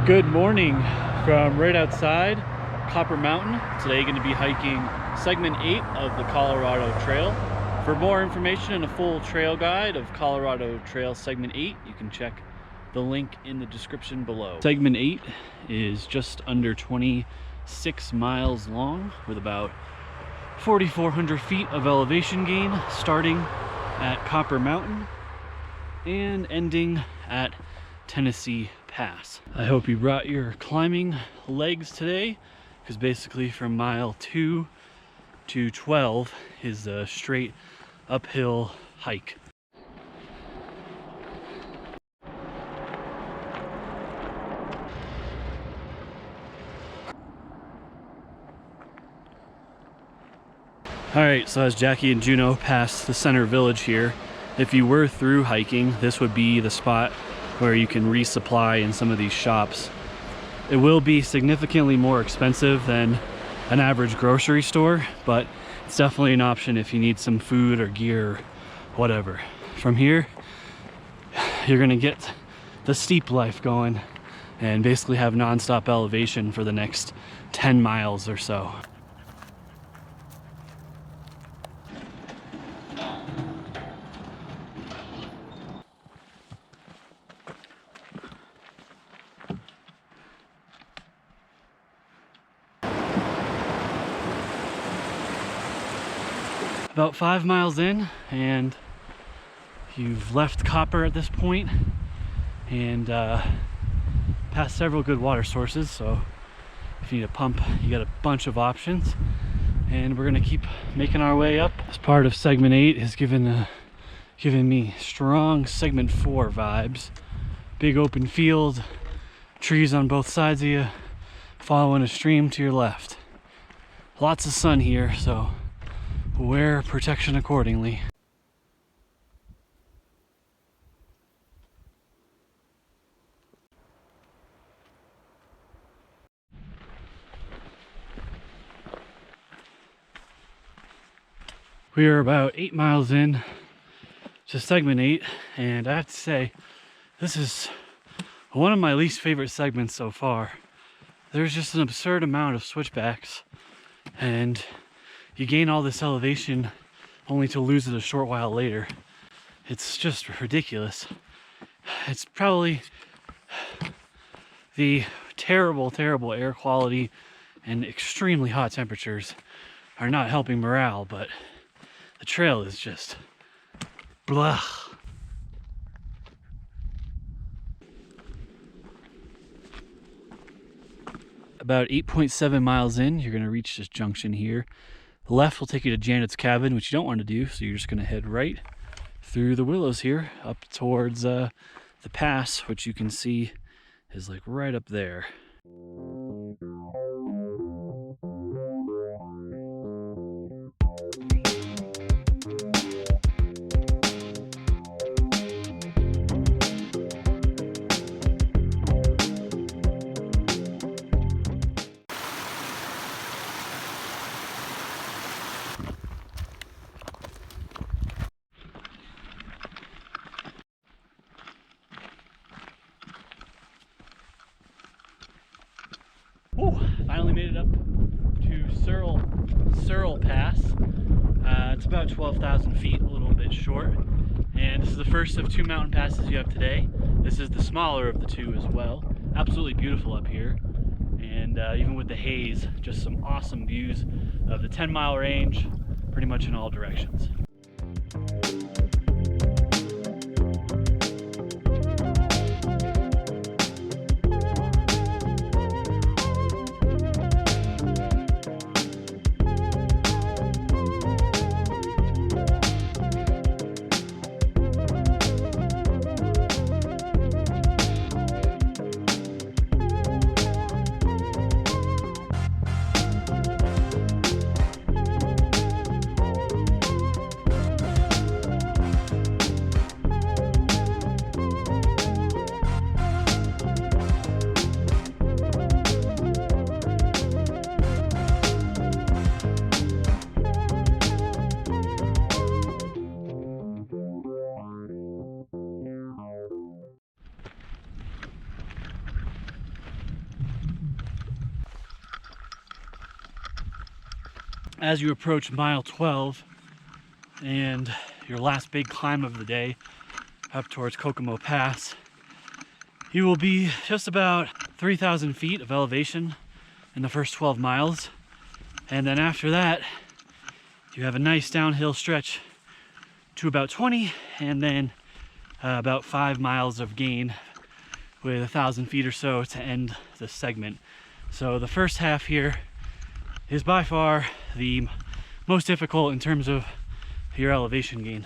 Good morning from right outside Copper Mountain. Today going to be hiking segment 8 of the Colorado Trail. For more information and a full trail guide of Colorado Trail segment 8, you can check the link in the description below. Segment 8 is just under 26 miles long with about 4,400 feet of elevation gain, starting at Copper Mountain and ending at Tennessee Pass. I hope you brought your climbing legs today, because basically from mile 2 to 12 is a straight uphill hike. Alright, so as Jackie and Juno pass the center village here, if you were through hiking, this would be the spot where you can resupply in some of these shops. It will be significantly more expensive than an average grocery store, but it's definitely an option if you need some food or gear or whatever. From here, you're gonna get the steep life going and basically have non-stop elevation for the next 10 miles or so. About 5 miles in, and you've left Copper at this point and passed several good water sources, so if you need a pump, you got a bunch of options. And we're gonna keep making our way up. This part of segment 8 is giving me strong segment 4 vibes. Big open field, trees on both sides of you, following a stream to your left. Lots of sun here, so wear protection accordingly. We are about 8 miles in to segment 8, and I have to say, this is one of my least favorite segments so far. There's just an absurd amount of switchbacks, and you gain all this elevation only to lose it a short while later. It's just ridiculous. It's probably the terrible air quality and extremely hot temperatures are not helping morale, but the trail is just blah. About 8.7 miles in, you're going to reach this junction here. The left will take you to Janet's cabin, which you don't want to do, so you're just going to head right through the willows here up towards the pass, which you can see is like right up there. Finally made it up to Searle Pass. It's about 12,000 feet, a little bit short. And this is the first of 2 mountain passes you have today. This is the smaller of the 2 as well. Absolutely beautiful up here. And even with the haze, just some awesome views of the 10-mile range, pretty much in all directions. as you approach mile 12 and your last big climb of the day up towards Kokomo Pass, you will be just about 3,000 feet of elevation in the first 12 miles. And then after that, you have a nice downhill stretch to about 20, and then about 5 miles of gain with 1,000 feet or so to end the segment. So the first half here is by far the most difficult in terms of your elevation gain.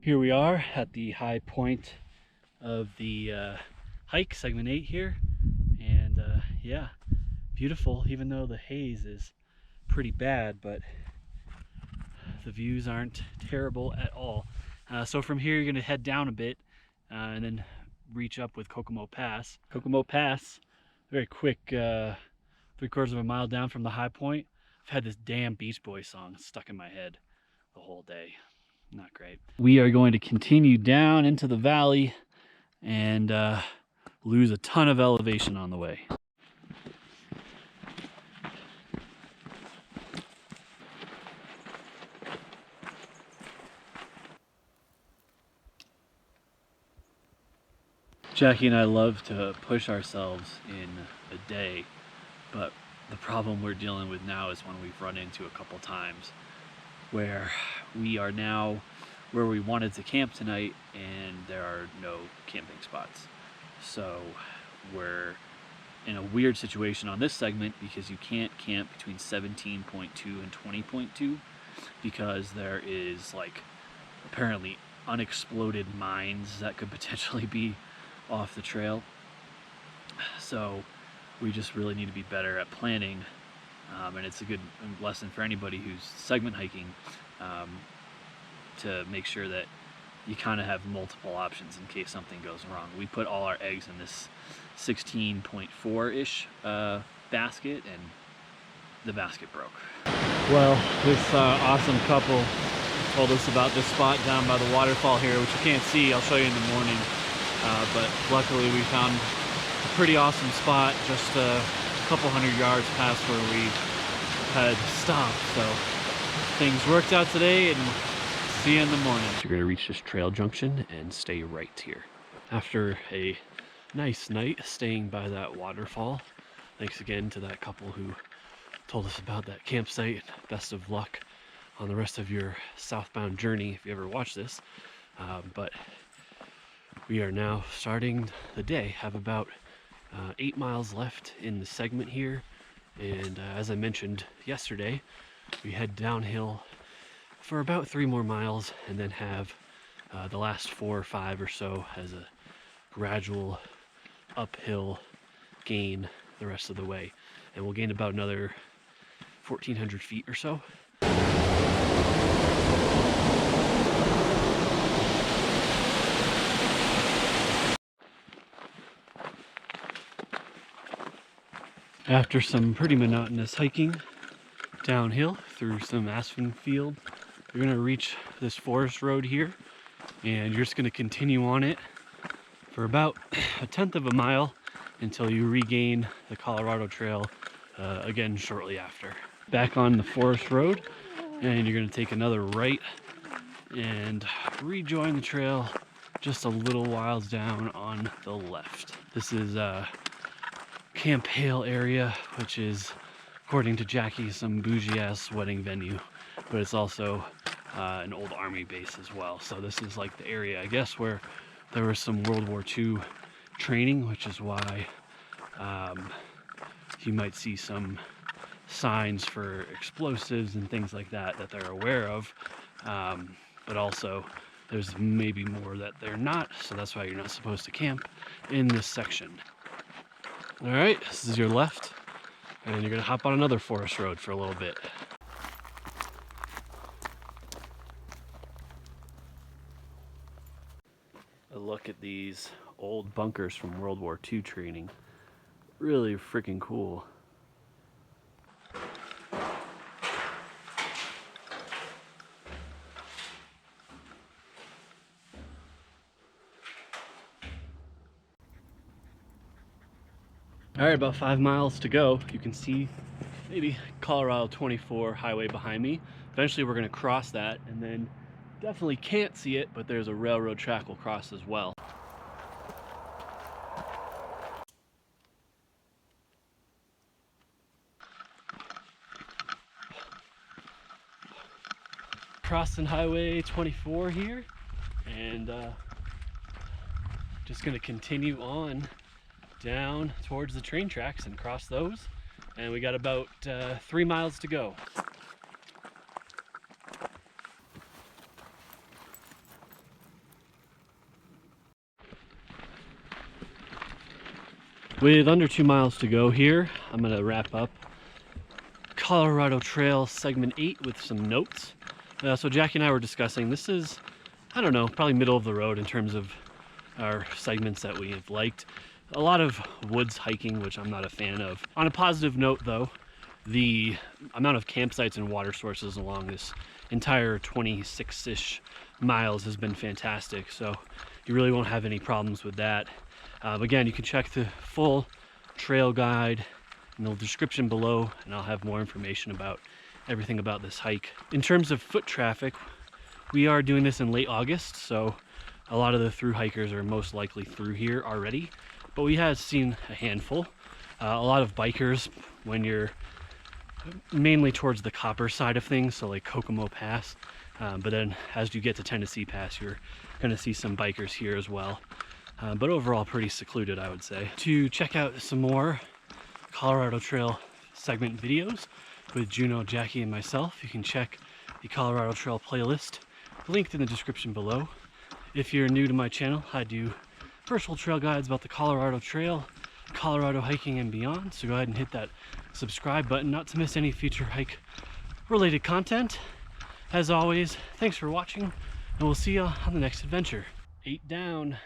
Here we are at the high point of the hike, segment 8 here, and yeah, beautiful, even though the haze is pretty bad, but the views aren't terrible at all. So from here you're going to head down a bit and then reach up with Kokomo Pass. Kokomo Pass, very quick, 3/4 of a mile down from the high point. I've had this damn Beach Boys song stuck in my head the whole day. Not great. We are going to continue down into the valley and lose a ton of elevation on the way. Jackie and I love to push ourselves in a day, but the problem we're dealing with now is one we've run into a couple times, where we are now where we wanted to camp tonight and there are no camping spots. So we're in a weird situation on this segment because you can't camp between 17.2 and 20.2 because there is like apparently unexploded mines that could potentially be off the trail. So we just really need to be better at planning. And it's a good lesson for anybody who's segment hiking to make sure that you kind of have multiple options in case something goes wrong. We put all our eggs in this 16.4-ish basket, and the basket broke. Well, this awesome couple told us about this spot down by the waterfall here, which you can't see. I'll show you in the morning. But luckily we found a pretty awesome spot just a couple hundred yards past where we had stopped. So things worked out today, and see you in the morning. You're going to reach this trail junction and stay right here. After a nice night staying by that waterfall, thanks again to that couple who told us about that campsite. Best of luck on the rest of your southbound journey if you ever watch this. But we are now starting the day. Have about 8 miles left in the segment here, and as I mentioned yesterday, we head downhill for about 3 more miles and then have the last 4 or 5 or so as a gradual uphill gain the rest of the way, and we'll gain about another 1,400 feet or so. After some pretty monotonous hiking downhill through some aspen field, you're going to reach this forest road here, and you're just going to continue on it for about 1/10 of a mile until you regain the Colorado Trail again shortly after. Back on the forest road, and you're going to take another right and rejoin the trail just a little while down on the left. This is Camp Hale area, which is, according to Jackie, some bougie ass wedding venue but it's also an old army base as well. So this is like the area, I guess, where there was some World War II training, which is why you might see some signs for explosives and things like that that they're aware of, but also there's maybe more that they're not, so that's why you're not supposed to camp in this section. All right, this is your left, and you're gonna hop on another forest road for a little bit. A look at these old bunkers from World War II training. Really freaking cool. All right, about 5 miles to go. You can see maybe Colorado 24 highway behind me. Eventually we're gonna cross that, and then definitely can't see it, but there's a railroad track we'll cross as well. Crossing highway 24 here, and just gonna continue on down towards the train tracks and cross those, and we got about 3 miles to go. With under 2 miles to go here, I'm gonna wrap up Colorado Trail segment 8 with some notes. So Jackie and I were discussing, this is, I don't know, probably middle of the road in terms of our segments that we have liked. A lot of woods hiking, which I'm not a fan of. On a positive note though, the amount of campsites and water sources along this entire 26-ish miles has been fantastic, so you really won't have any problems with that. Again, you can check the full trail guide in the description below, and I'll have more information about everything about this hike. In terms of foot traffic, we are doing this in late August, so a lot of the through hikers are most likely through here already, but we have seen a handful. A lot of bikers when you're mainly towards the Copper side of things, so like Kokomo Pass, but then as you get to Tennessee Pass, you're going to see some bikers here as well. But overall pretty secluded, I would say. To check out some more Colorado Trail segment videos with Juno, Jackie, and myself, you can check the Colorado Trail playlist linked in the description below. If you're new to my channel, I do virtual trail guides about the Colorado Trail, Colorado hiking, and beyond, so go ahead and hit that subscribe button not to miss any future hike related content. As always, thanks for watching, and we'll see you on the next adventure. 8 down.